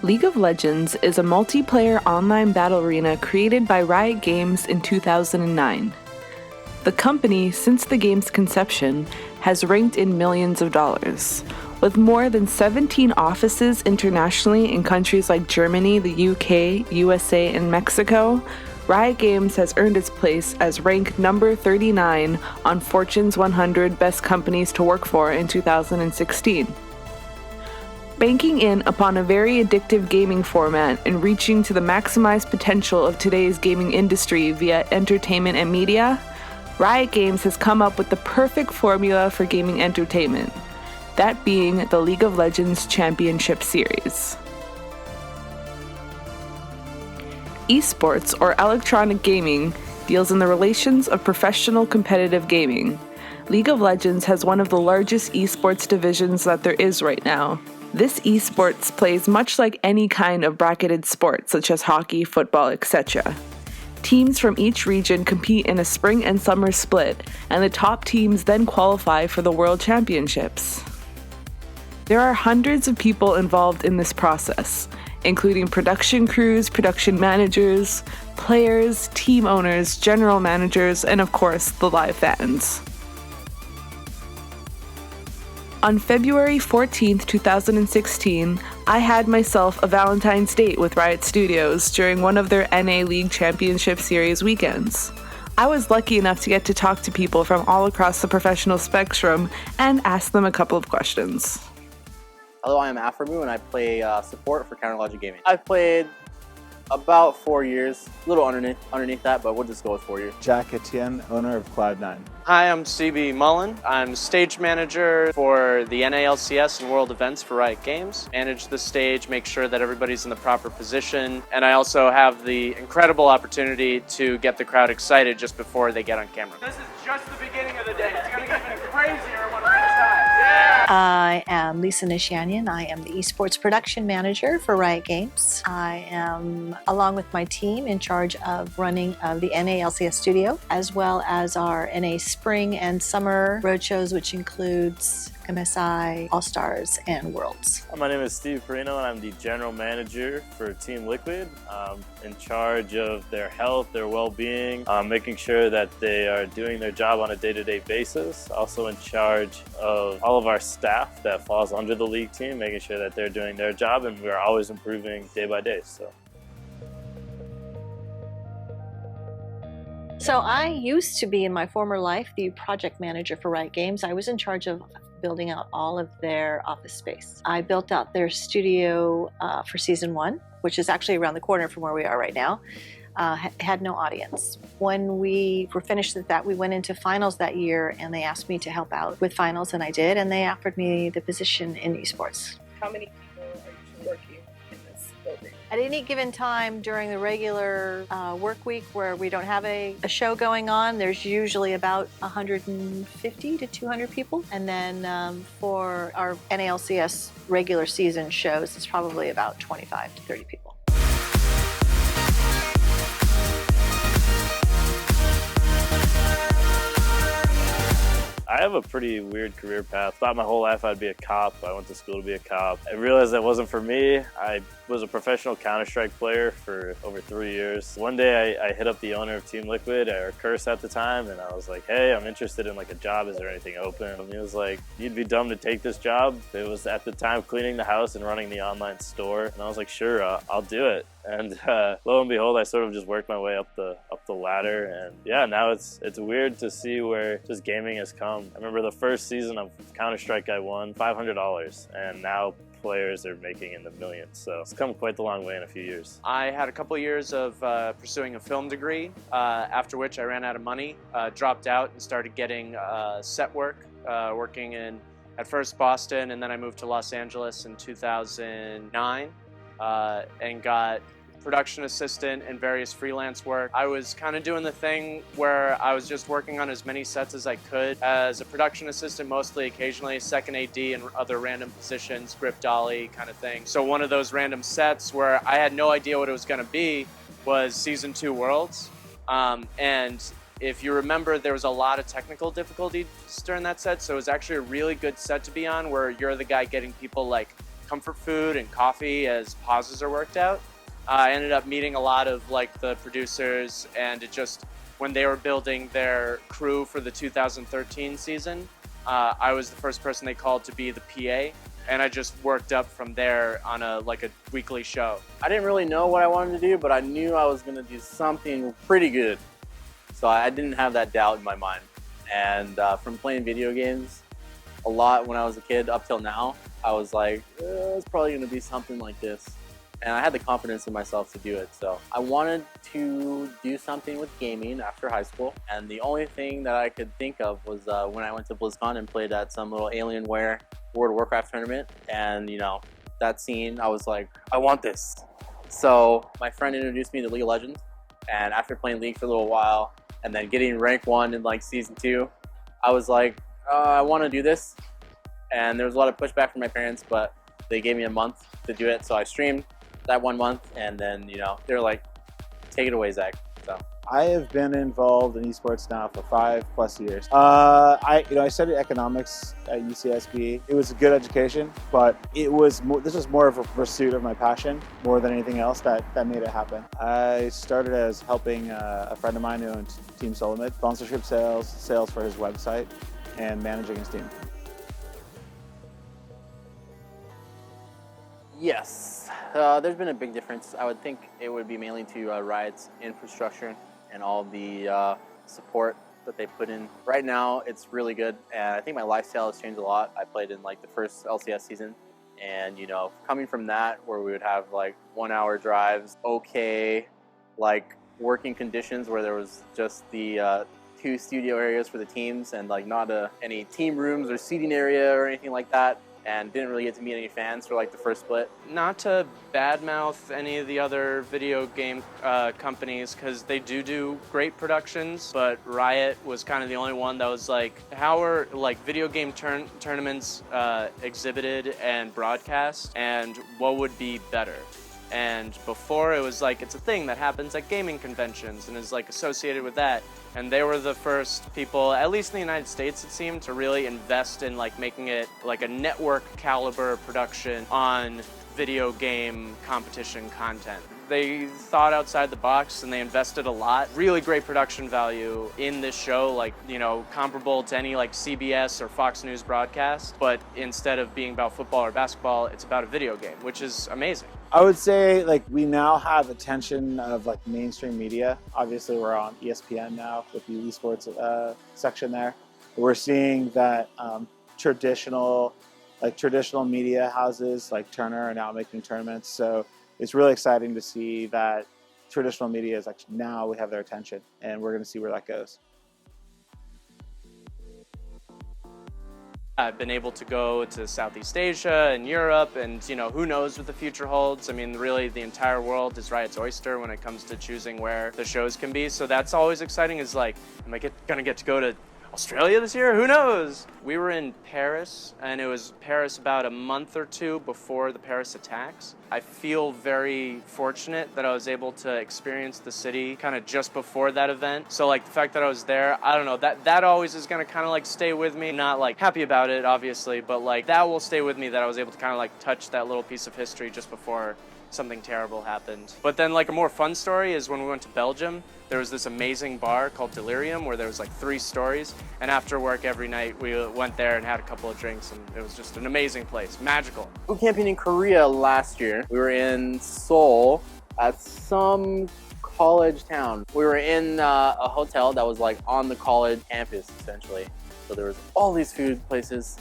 League of Legends is a multiplayer online battle arena created by Riot Games in 2009. The company, since the game's conception, has raked in millions of dollars. With more than 17 offices internationally in countries like Germany, the UK, USA, and Mexico, Riot Games has earned its place as ranked number 39 on Fortune's 100 Best Companies to Work For in 2016. Banking in upon a very addictive gaming format and reaching to the maximized potential of today's gaming industry via entertainment and media, Riot Games has come up with the perfect formula for gaming entertainment, that being the League of Legends Championship Series. Esports, or electronic gaming, deals in the relations of professional competitive gaming. League of Legends has one of the largest esports divisions that there is right now. This esports plays much like any kind of bracketed sport, such as hockey, football, etc. Teams from each region compete in a spring and summer split, and the top teams then qualify for the World Championships. There are hundreds of people involved in this process, including production crews, production managers, players, team owners, general managers, and of course, the live fans. On February 14, 2016, I had myself a Valentine's date with Riot Studios during one of their NA League Championship Series weekends. I was lucky enough to get to talk to people from all across the professional spectrum and ask them a couple of questions. Hello, I am Aphromoo and I play support for Counter Logic Gaming. I've played about 4 years, a little underneath that, but we'll just go with 4 years. Etienne, owner of Cloud9. Hi, I'm CB Mullen. I'm stage manager for the NALCS and World Events for Riot Games. Manage the stage, make sure that everybody's in the proper position, and I also have the incredible opportunity to get the crowd excited just before they get on camera. This is just the beginning of the day. It's going to get even crazier when we're inside. Yeah! I am Neshanian. I am the esports production manager for Riot Games. I am, along with my team, in charge of running the NALCS studio, as well as our NA spring and summer roadshows, which includes MSI, All-Stars, and Worlds. My name is Steve Perino, and I'm the general manager for Team Liquid. I'm in charge of their health, their well-being, making sure that they are doing their job on a day-to-day basis. Also in charge of all of our staff that falls under the league team, making sure that they're doing their job, and we're always improving day by day. So I used to be, in my former life, the project manager for Riot Games. I was in charge of building out all of their office space. I built out their studio for season 1, which is actually around the corner from where we are right now. Had no audience. When we were finished with that, we went into finals that year, and they asked me to help out with finals, and I did, and they offered me the position in esports. How many people are you working in this building? At any given time during the regular work week where we don't have a show going on, there's usually about 150 to 200 people. And then for our NALCS regular season shows, it's probably about 25 to 30 people. I have a pretty weird career path. Thought my whole life I'd be a cop. I went to school to be a cop. I realized that wasn't for me. I was a professional Counter-Strike player for over 3 years. One day I hit up the owner of Team Liquid, or Curse at the time, and I was like, hey, I'm interested in like a job. Is there anything open? And he was like, you'd be dumb to take this job. It was at the time cleaning the house and running the online store. And I was like, sure, I'll do it. And lo and behold, I sort of just worked my way up the ladder, and yeah, now it's weird to see where just gaming has come. I remember the first season of Counter-Strike, I won $500, and now players are making in the millions. So it's come quite the long way in a few years. I had a couple of years of pursuing a film degree, after which I ran out of money, dropped out and started getting set work, working in, at first Boston, and then I moved to Los Angeles in 2009 and got production assistant and various freelance work. I was kind of doing the thing where I was just working on as many sets as I could. As a production assistant, mostly, occasionally second AD and other random positions, grip dolly kind of thing. So one of those random sets where I had no idea what it was going to be was Season 2 Worlds. And if you remember, there was a lot of technical difficulties during that set, so it was actually a really good set to be on, where you're the guy getting people like comfort food and coffee as pauses are worked out. I ended up meeting a lot of like the producers, and it just, when they were building their crew for the 2013 season, I was the first person they called to be the PA, and I just worked up from there on a weekly show. I didn't really know what I wanted to do, but I knew I was gonna do something pretty good. So I didn't have that doubt in my mind. And from playing video games a lot when I was a kid up till now, I was like, it's probably gonna be something like this. And I had the confidence in myself to do it. So I wanted to do something with gaming after high school. And the only thing that I could think of was when I went to BlizzCon and played at some little Alienware World of Warcraft tournament. And you know, that scene, I was like, I want this. So my friend introduced me to League of Legends. And after playing League for a little while and then getting rank 1 in like season 2, I was like, I want to do this. And there was a lot of pushback from my parents, but they gave me a month to do it. So I streamed that 1 month, and then, you know, they're like, take it away, Zach. So I have been involved in esports now for 5+ years. I studied economics at UCSB. It was a good education, but this was more of a pursuit of my passion more than anything else that made it happen. I started as helping a friend of mine who owns Team Solomid, sponsorship sales for his website, and managing his team. yes, there's been a big difference. I would think it would be mainly to Riot's infrastructure and all the support that they put in. Right now, it's really good, and I think my lifestyle has changed a lot. I played in like the first LCS season, and you know, coming from that, where we would have like 1-hour drives, okay, like working conditions where there was just the 2 studio areas for the teams and like not any team rooms or seating area or anything like that, and didn't really get to meet any fans for like the first split. Not to badmouth any of the other video game companies, because they do great productions, but Riot was kind of the only one that was like, how are like video game tournaments exhibited and broadcast, and what would be better? And before, it was like, it's a thing that happens at gaming conventions and is like associated with that. And they were the first people, at least in the United States it seemed, to really invest in like making it like a network caliber production on video game competition content. They thought outside the box and they invested a lot. Really great production value in this show, like, you know, comparable to any like CBS or Fox News broadcast, but instead of being about football or basketball, it's about a video game, which is amazing. I would say like we now have attention of like mainstream media. Obviously we're on ESPN now with the esports section there. We're seeing that traditional media houses like Turner are now making tournaments. So it's really exciting to see that traditional media is actually now we have their attention, and we're going to see where that goes. I've been able to go to Southeast Asia and Europe, and you know, who knows what the future holds. I mean, really the entire world is Riot's oyster when it comes to choosing where the shows can be. So that's always exciting, is like, am I gonna get to go to Australia this year? Who knows? We were in Paris, and it was Paris about a month or 2 before the Paris attacks. I feel very fortunate that I was able to experience the city kind of just before that event. So like the fact that I was there, I don't know, that always is gonna kind of like stay with me. Not like happy about it, obviously, but like that will stay with me, that I was able to kind of like touch that little piece of history just before something terrible happened. But then like a more fun story is when we went to Belgium. There was this amazing bar called Delirium where there was like 3 stories, and after work every night we went there and had a couple of drinks, and it was just an amazing place, magical. We were camping in Korea last year. We were in Seoul at some college town. We were in a hotel that was like on the college campus essentially. So there was all these food places,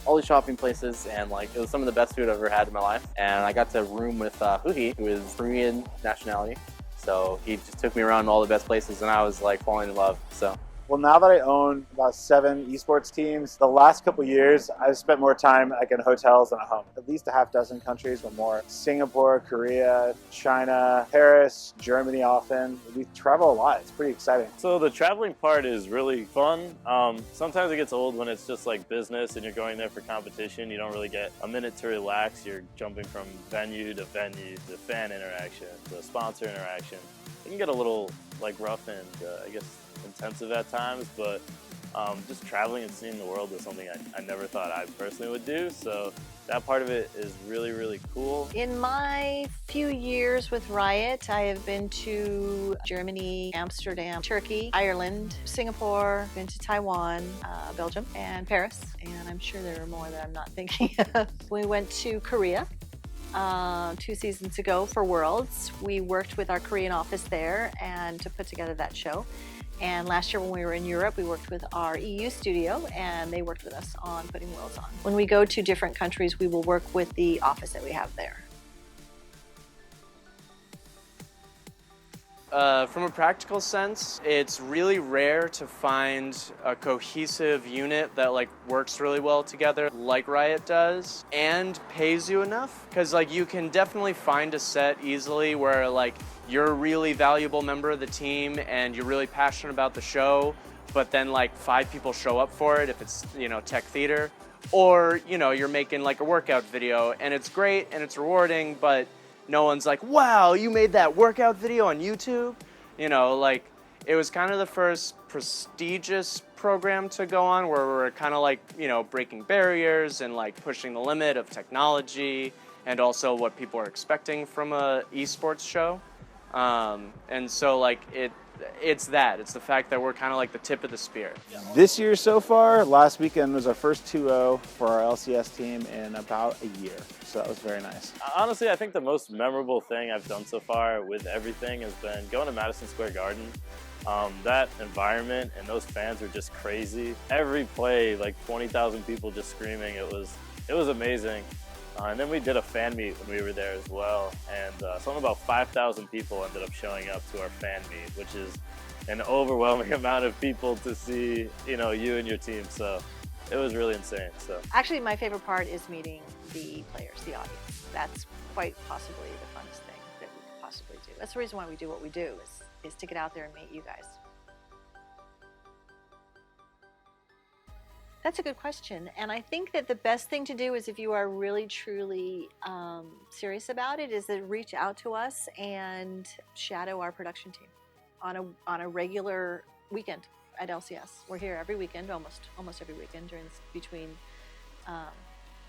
all these shopping places, and like it was some of the best food I've ever had in my life. And I got to room with Huhi, who is Korean nationality. So he just took me around all the best places, and I was like falling in love. So. Well, now that I own about 7 esports teams, the last couple years, I've spent more time like in hotels than at home. At least a half dozen countries or more. Singapore, Korea, China, Paris, Germany often. We travel a lot. It's pretty exciting. So the traveling part is really fun. Sometimes it gets old when it's just like business and you're going there for competition. You don't really get a minute to relax. You're jumping from venue to fan interaction, to sponsor interaction. It can get a little like rough and I guess intensive at times, but just traveling and seeing the world is something I never thought I personally would do. So that part of it is really, really cool. In my few years with Riot, I have been to Germany, Amsterdam, Turkey, Ireland, Singapore, been to Taiwan, Belgium, and Paris. And I'm sure there are more that I'm not thinking of. We went to Korea 2 seasons ago for Worlds. We worked with our Korean office there and to put together that show. And last year when we were in Europe, we worked with our EU studio and they worked with us on putting Worlds on. When we go to different countries, we will work with the office that we have there. From a practical sense, it's really rare to find a cohesive unit that like works really well together like Riot does and pays you enough. Because like you can definitely find a set easily where like you're a really valuable member of the team and you're really passionate about the show, but then like 5 people show up for it if it's, you know, tech theater. Or, you know, you're making like a workout video and it's great and it's rewarding, but no one's like, wow, you made that workout video on YouTube? You know, like, it was kind of the first prestigious program to go on where we're kind of like, you know, breaking barriers and like pushing the limit of technology and also what people are expecting from a esports show. And so like, it's the fact that we're kind of like the tip of the spear. This year so far, last weekend was our first 2-0 for our LCS team in about a year. So that was very nice. Honestly, I think the most memorable thing I've done so far with everything has been going to Madison Square Garden. That environment and those fans are just crazy. Every play, like 20,000 people just screaming. It was amazing. And then we did a fan meet when we were there as well. And something about 5,000 people ended up showing up to our fan meet, which is an overwhelming amount of people to see, you know, you and your team. So it was really insane. So Actually, my favorite part is meeting the players, the audience. That's quite possibly the funnest thing that we could possibly do. That's the reason why we do what we do, is to get out there and meet you guys. That's a good question. And I think that the best thing to do is if you are really, truly serious about it, is to reach out to us and shadow our production team on a regular weekend at LCS. We're here every weekend, almost every weekend between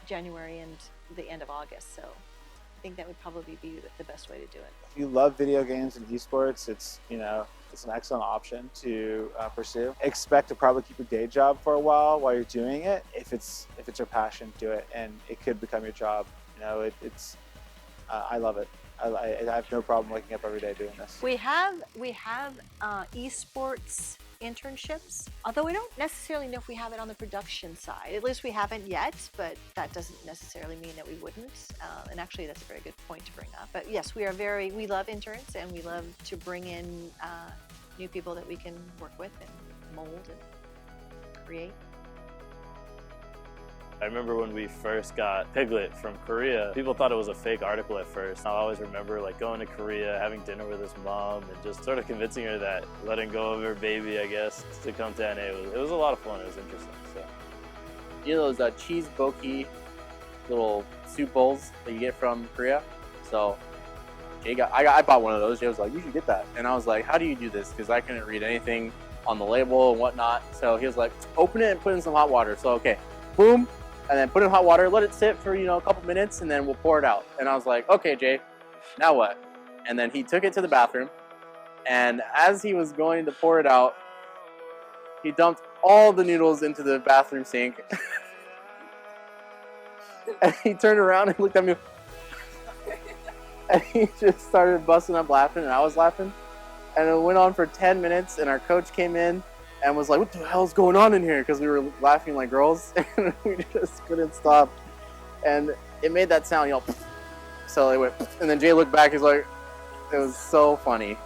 January and the end of August. So I think that would probably be the best way to do it. If you love video games and esports, it's, you know, it's an excellent option to pursue. Expect to probably keep a day job for a while you're doing it. If it's your passion, do it, and it could become your job. You know, I love it. I have no problem waking up every day doing this. We have esports internships, although we don't necessarily know if we have it on the production side. At least we haven't yet, but that doesn't necessarily mean that we wouldn't. And actually, that's a very good point to bring up. But yes, we love interns, and we love to bring in new people that we can work with and mold and create. I remember when we first got Piglet from Korea, people thought it was a fake article at first. I always remember like going to Korea, having dinner with his mom, and just sort of convincing her that letting go of her baby, I guess, to come to NA. It was a lot of fun. It was interesting. So, You know those cheese boki little soup bowls that you get from Korea? So I bought one of those. Jay was like, you should get that. And I was like, how do you do this? Because I couldn't read anything on the label and whatnot. So he was like, open it and put in some hot water. So okay, boom. And then put it in hot water, let it sit for, you know, a couple minutes, and then we'll pour it out. And I was like, okay, Jay, now what? And then he took it to the bathroom, and as he was going to pour it out, he dumped all the noodles into the bathroom sink. And he turned around and looked at me, and he just started busting up laughing, and I was laughing. And it went on for 10 minutes, and our coach came in and was like, what the hell's going on in here? Because we were laughing like girls, and we just couldn't stop. And it made that sound, you know, so it went, and then Jay looked back, he's like, it was so funny.